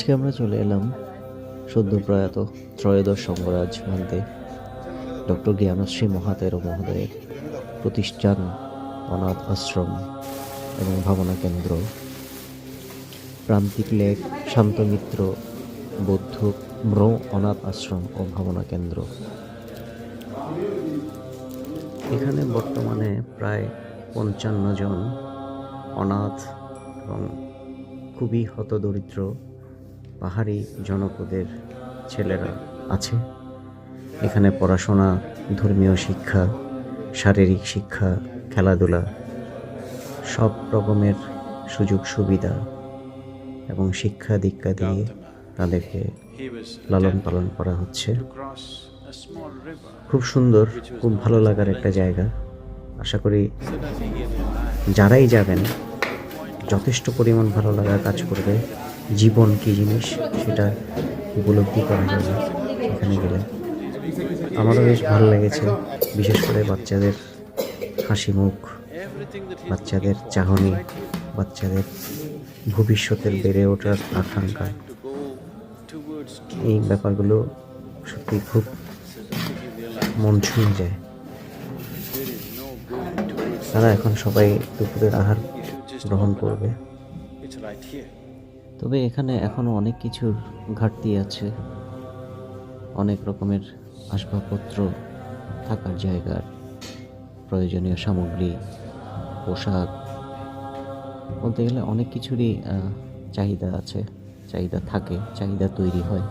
আজকে আমরা চলে এলাম সদ্য প্রয়াত ত্রয়োদশ সঙ্গরাজ ভান্তে ডক্টর জ্ঞানশ্রী মহাতেরো মহোদয়ের প্রতিষ্ঠান অনাথ আশ্রম এবং ভাবনা কেন্দ্র প্রান্তিক লেক শান্তমিত্র বৌদ্ধ ম্র অনাথ আশ্রম ও ভাবনা কেন্দ্র। এখানে বর্তমানে প্রায় 55 জন অনাথ এবং খুবই হতদরিদ্র পাহাড়ি জনপদের ছেলেরা আছে। এখানে পড়াশোনা, ধর্মীয় শিক্ষা, শারীরিক শিক্ষা, খেলাধুলা সব রকমের সুযোগ সুবিধা এবং শিক্ষা দীক্ষা দিয়ে তাদেরকে লালন পালন করা হচ্ছে। খুব সুন্দর, খুব ভালো লাগার একটা জায়গা। আশা করি যারাই যাবেন যথেষ্ট পরিমাণ ভালো লাগা কাজ করবে। জীবন কী জিনিস সেটা উপলব্ধি করা যাবে এখানে গেলে। আমারও বেশ ভালো লেগেছে, বিশেষ করে বাচ্চাদের হাসি মুখ, বাচ্চাদের চাহনি, বাচ্চাদের ভবিষ্যতের বেড়ে ওঠার আকাঙ্ক্ষা, এই ব্যাপারগুলো সত্যি খুব মন ছুঁয়ে যায়। তারা এখন সবাই দুপুরের আহার গ্রহণ করবে। তবে এখানে এখনো অনেক কিছুর ঘাটতি আছে। অনেক রকমের আসবাবপত্র, থাকার জায়গার প্রয়োজনীয় সামগ্রী, পোশাক, বলতে গেলে অনেক কিছুরই চাহিদা আছে, চাহিদা থাকে, চাহিদা তৈরি হয়।